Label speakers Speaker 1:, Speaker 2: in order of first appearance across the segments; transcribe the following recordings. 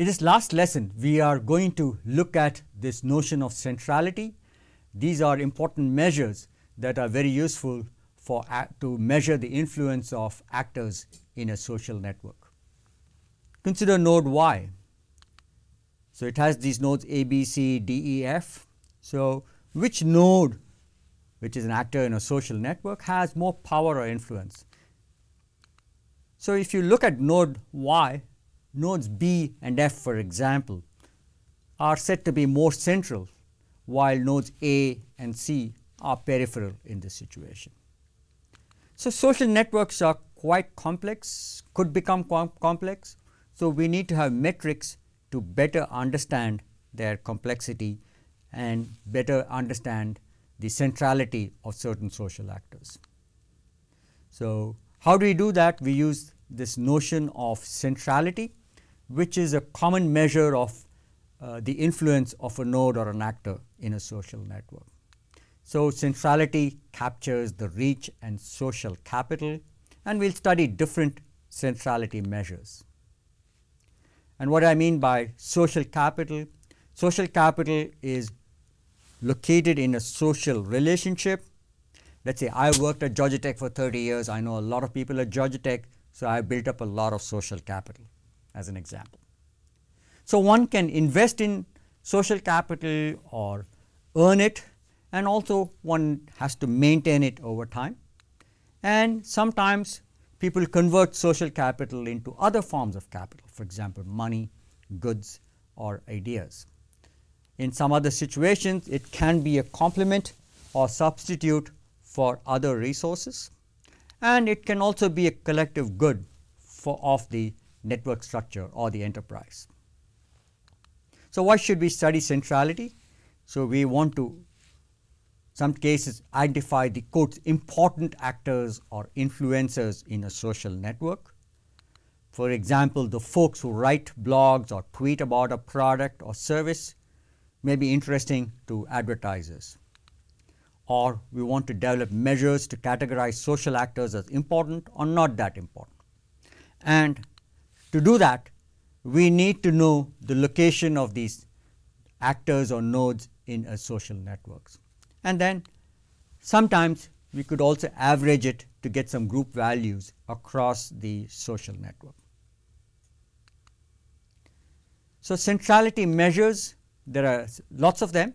Speaker 1: In this last lesson, we are going to look at this notion of centrality. These are important measures that are very useful to measure the influence of actors in a social network. Consider node Y. So, it has these nodes A, B, C, D, E, F. So, which node, which is an actor in a social network, has more power or influence? So, if you look at node Y, nodes B and F, for example, are said to be more central, while nodes A and C are peripheral in this situation. So, social networks are quite complex, could become complex. So, we need to have metrics to better understand their complexity and better understand the centrality of certain social actors. So, how do we do that? We use this notion of centrality, which is a common measure of the influence of a node or an actor in a social network. So, centrality captures the reach and social capital, and we will study different centrality measures. And what I mean by social capital is located in a social relationship. Let us say I worked at Georgia Tech for 30 years, I know a lot of people at Georgia Tech, so I built up a lot of social capital as an example. So, one can invest in social capital or earn it, and also one has to maintain it over time, and sometimes people convert social capital into other forms of capital, for example, money, goods or ideas. In some other situations, it can be a complement or substitute for other resources, and it can also be a collective good of the network structure or the enterprise. So, why should we study centrality? So, we want to, some cases, identify the quote important actors or influencers in a social network. For example, the folks who write blogs or tweet about a product or service may be interesting to advertisers. Or we want to develop measures to categorize social actors as important or not that important. And to do that, we need to know the location of these actors or nodes in a social networks. And then sometimes we could also average it to get some group values across the social network. So, centrality measures, there are lots of them.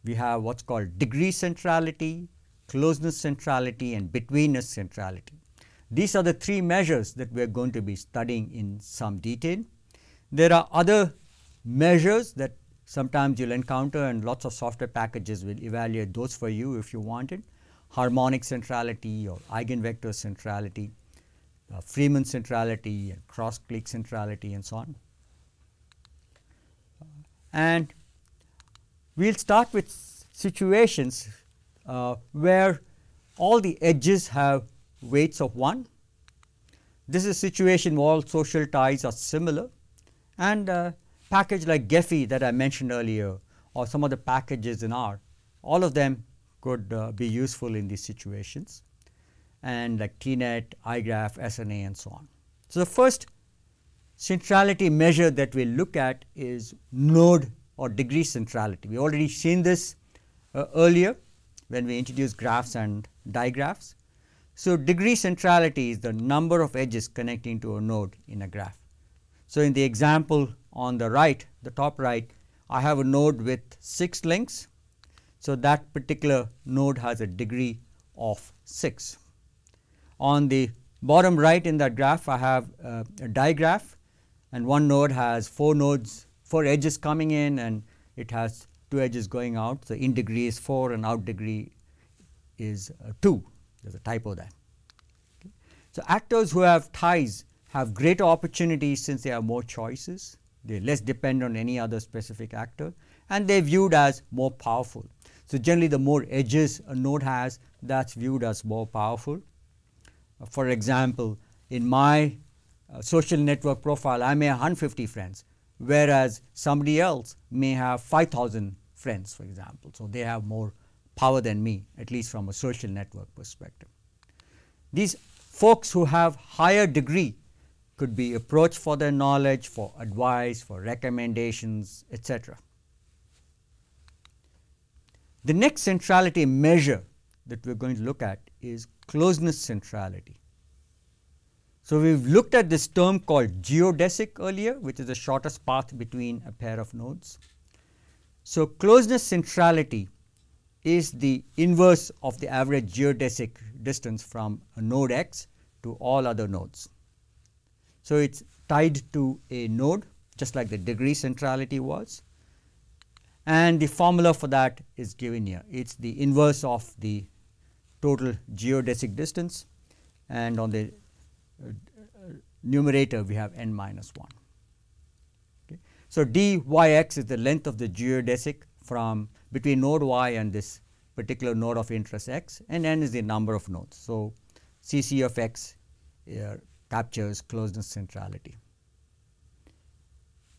Speaker 1: We have what is called degree centrality, closeness centrality and betweenness centrality. These are the three measures that we are going to be studying in some detail. There are other measures that sometimes you will encounter, and lots of software packages will evaluate those for you if you want it. Harmonic centrality or eigenvector centrality, Freeman centrality and cross-click centrality and so on. And we will start with situations where all the edges have weights of 1. This is a situation where all social ties are similar, and a package like Gephi that I mentioned earlier, or some of the packages in R, all of them could be useful in these situations, and like TNet, iGraph, SNA and so on. So, the first centrality measure that we will look at is node or degree centrality. We already seen this earlier when we introduced graphs and digraphs. So, degree centrality is the number of edges connecting to a node in a graph. So, in the example on the right, the top right, I have a node with 6 links. So, that particular node has a degree of 6. On the bottom right in that graph, I have a digraph, and one node has 4 edges coming in, and it has 2 edges going out. So, in degree is 4 and out degree is 2. There is a typo there. Okay. So, actors who have ties have greater opportunities since they have more choices, they less depend on any other specific actor, and they are viewed as more powerful. So, generally the more edges a node has, that is viewed as more powerful. For example, in my social network profile, I may have 150 friends, whereas somebody else may have 5,000 friends, for example. So, they have more power than me, at least from a social network perspective. These folks who have higher degree could be approached for their knowledge, for advice, for recommendations, etc. The next centrality measure that we are going to look at is closeness centrality. So, we have looked at this term called geodesic earlier, which is the shortest path between a pair of nodes. So, closeness centrality is the inverse of the average geodesic distance from a node x to all other nodes. So, it is tied to a node, just like the degree centrality was, and the formula for that is given here. It is the inverse of the total geodesic distance, and on the numerator we have n minus 1. Okay. So, dyx is the length of the geodesic from between node y and this particular node of interest x, and n is the number of nodes. So, Cc of x captures closeness centrality.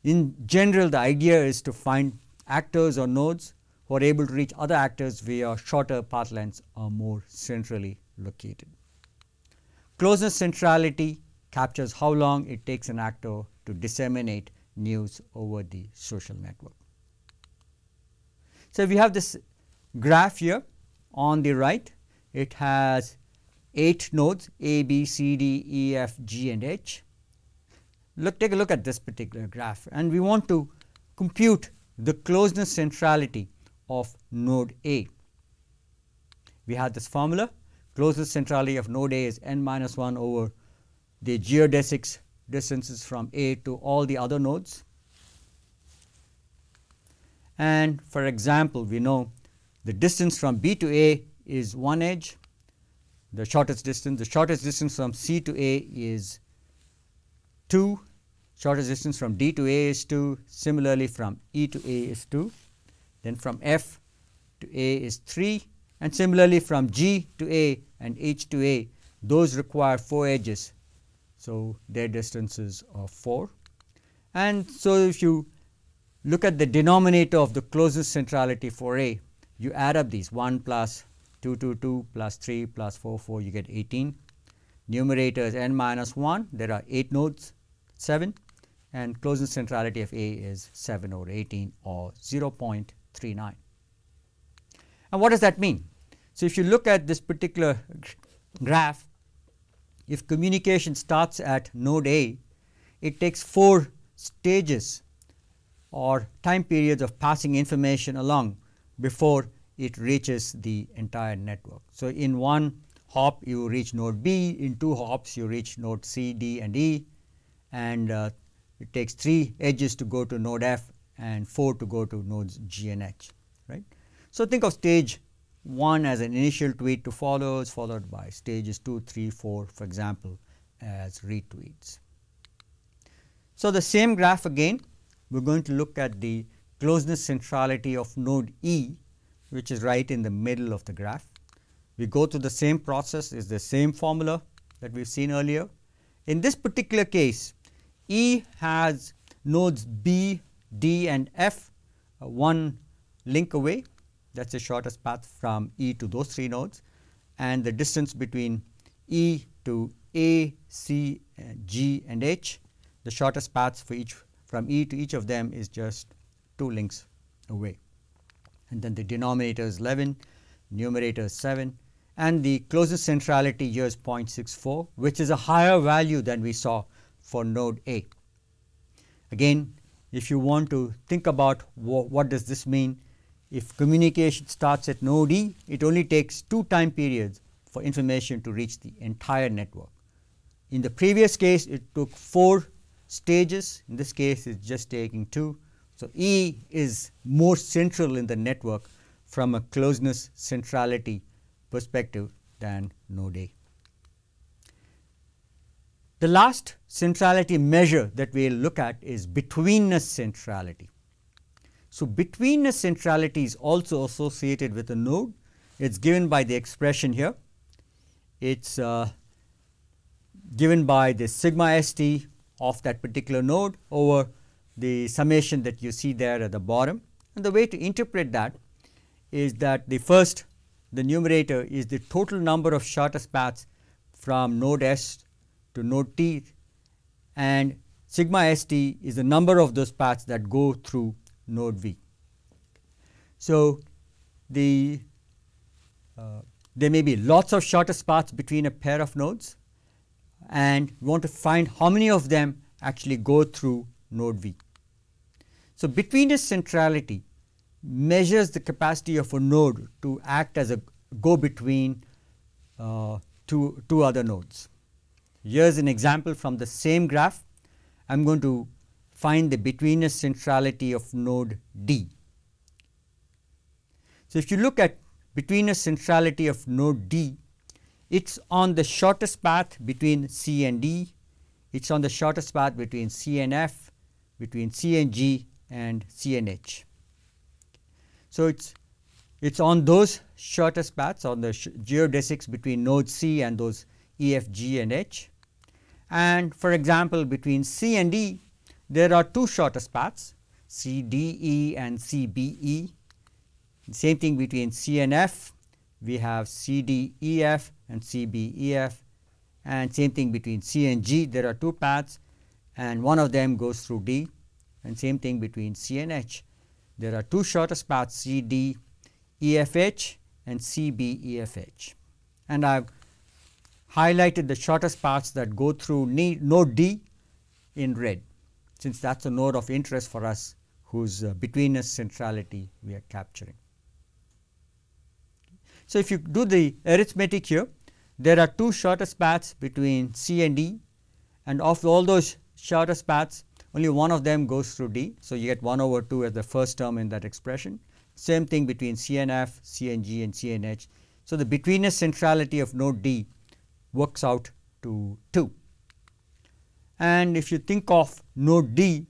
Speaker 1: In general, the idea is to find actors or nodes who are able to reach other actors via shorter path lengths or more centrally located. Closeness centrality captures how long it takes an actor to disseminate news over the social network. So, we have this graph here on the right. It has 8 nodes A, B, C, D, E, F, G and H. Take a look at this particular graph, and we want to compute the closeness centrality of node A. We have this formula. Closeness centrality of node A is n minus 1 over the geodesic distances from A to all the other nodes. And for example, we know the distance from B to A is 1 edge, the shortest distance from C to A is 2, shortest distance from D to A is 2, similarly from E to A is 2, then from F to A is 3, and similarly from G to A and H to A, those require 4 edges. So, their distances are 4. And so, if you look at the denominator of the closest centrality for A, you add up these 1 plus 2, 2, 2 plus 3 plus 4, 4, you get 18. Numerator is n minus 1, there are 8 nodes, 7, and closest centrality of A is 7 over 18 or 0.39. And what does that mean? So, if you look at this particular graph, if communication starts at node A, it takes 4 stages or time periods of passing information along before it reaches the entire network. So, in one hop you reach node B, in 2 hops you reach node C, D and E, and it takes 3 edges to go to node F and 4 to go to nodes G and H, right. So, think of stage 1 as an initial tweet to follows, followed by stages 2, 3, 4 for example as retweets. So, the same graph again, we are going to look at the closeness centrality of node E, which is right in the middle of the graph. We go through the same process, is the same formula that we have seen earlier. In this particular case, E has nodes B, D and F, one link away, that is the shortest path from E to those 3 nodes, and the distance between E to A, C, G and H, the shortest paths for each from E to each of them is just 2 links away. And then the denominator is 11, numerator is 7, and the closest centrality here is 0.64, which is a higher value than we saw for node A. Again, if you want to think about what does this mean, if communication starts at node E, it only takes 2 time periods for information to reach the entire network. In the previous case, it took 4 stages. In this case, it is just taking 2. So, E is more central in the network from a closeness centrality perspective than node A. The last centrality measure that we will look at is betweenness centrality. So, betweenness centrality is also associated with a node. It is given by the expression here. It is given by the sigma st of that particular node over the summation that you see there at the bottom. And the way to interpret that is that the numerator is the total number of shortest paths from node S to node T, and sigma st is the number of those paths that go through node V. So, there may be lots of shortest paths between a pair of nodes, and we want to find how many of them actually go through node V. So, betweenness centrality measures the capacity of a node to act as a go between two other nodes. Here is an example from the same graph. I am going to find the betweenness centrality of node D. So, if you look at betweenness centrality of node D, it is on the shortest path between C and D, it is on the shortest path between C and F, between C and G and C and H. So, it's on those shortest paths, on the geodesics between node C and those E, F, G and H. And for example, between C and D there are two shortest paths, C, D, E and C, B, E. Same thing between C and F, we have C, D, E, F and C, B, E, F, and same thing between C and G, there are two paths and one of them goes through D, and same thing between C and H. There are two shortest paths, C, D, E, F, H and C, B, E, F, H. And I have highlighted the shortest paths that go through node D in red, since that is a node of interest for us whose betweenness centrality we are capturing. So, if you do the arithmetic here, there are two shortest paths between C and D, and of all those shortest paths only one of them goes through D. So, you get 1 over 2 as the first term in that expression. Same thing between C and F, C and G and C and H. So, the betweenness centrality of node D works out to 2. And if you think of node D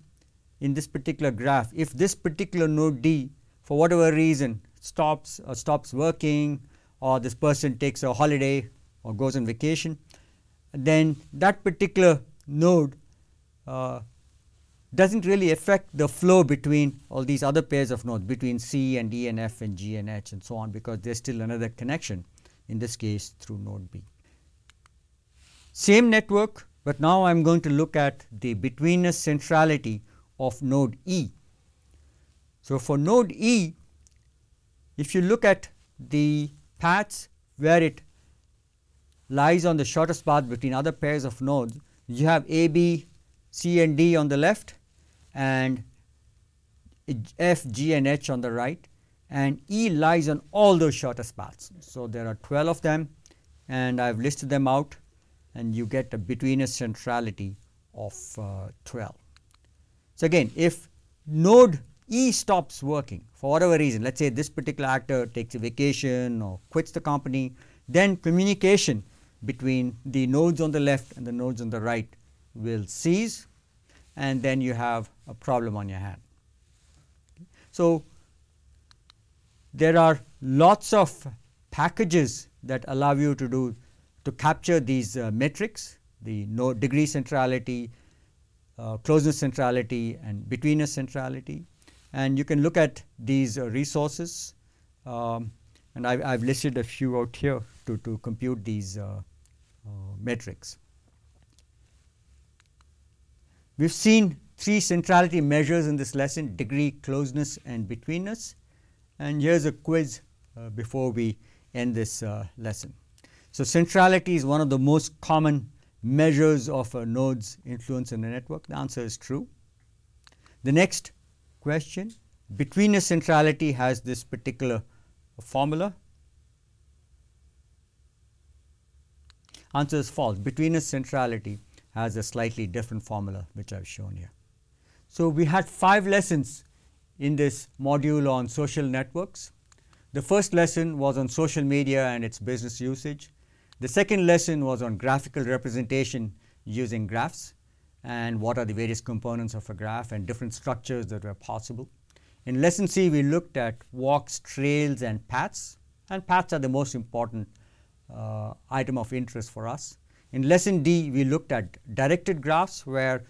Speaker 1: in this particular graph, if this particular node D for whatever reason stops working, or this person takes a holiday or goes on vacation, then that particular node does not really affect the flow between all these other pairs of nodes, between C and D and F and G and H and so on, because there is still another connection, in this case through node B. Same network, but now I am going to look at the betweenness centrality of node E. So, for node E, if you look at the paths where it lies on the shortest path between other pairs of nodes, you have A, B, C and D on the left and F, G and H on the right, and E lies on all those shortest paths. So, there are 12 of them and I have listed them out, and you get a betweenness centrality of 12. So, again, if node E stops working for whatever reason, let us say this particular actor takes a vacation or quits the company, then communication between the nodes on the left and the nodes on the right will cease, and then you have a problem on your hand. So, there are lots of packages that allow you to capture these metrics, the node degree centrality, closeness centrality and betweenness centrality, and you can look at these resources, and I have listed a few out here to compute these metrics. We have seen 3 centrality measures in this lesson: degree, closeness and betweenness, and here is a quiz before we end this lesson. So, centrality is one of the most common measures of a node's influence in a network. The answer is true. The next question, betweenness centrality has this particular formula. Answer is false. Betweenness centrality has a slightly different formula, which I have shown here. So, we had 5 lessons in this module on social networks. The first lesson was on social media and its business usage. The second lesson was on graphical representation using graphs and what are the various components of a graph and different structures that were possible. In lesson C, we looked at walks, trails and paths are the most important item of interest for us. In lesson D, we looked at directed graphs where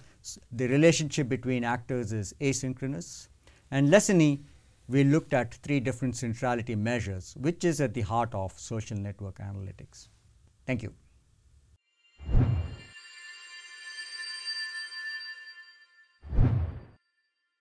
Speaker 1: the relationship between actors is asynchronous, and lesson E, we looked at 3 different centrality measures, which is at the heart of social network analytics. Thank you.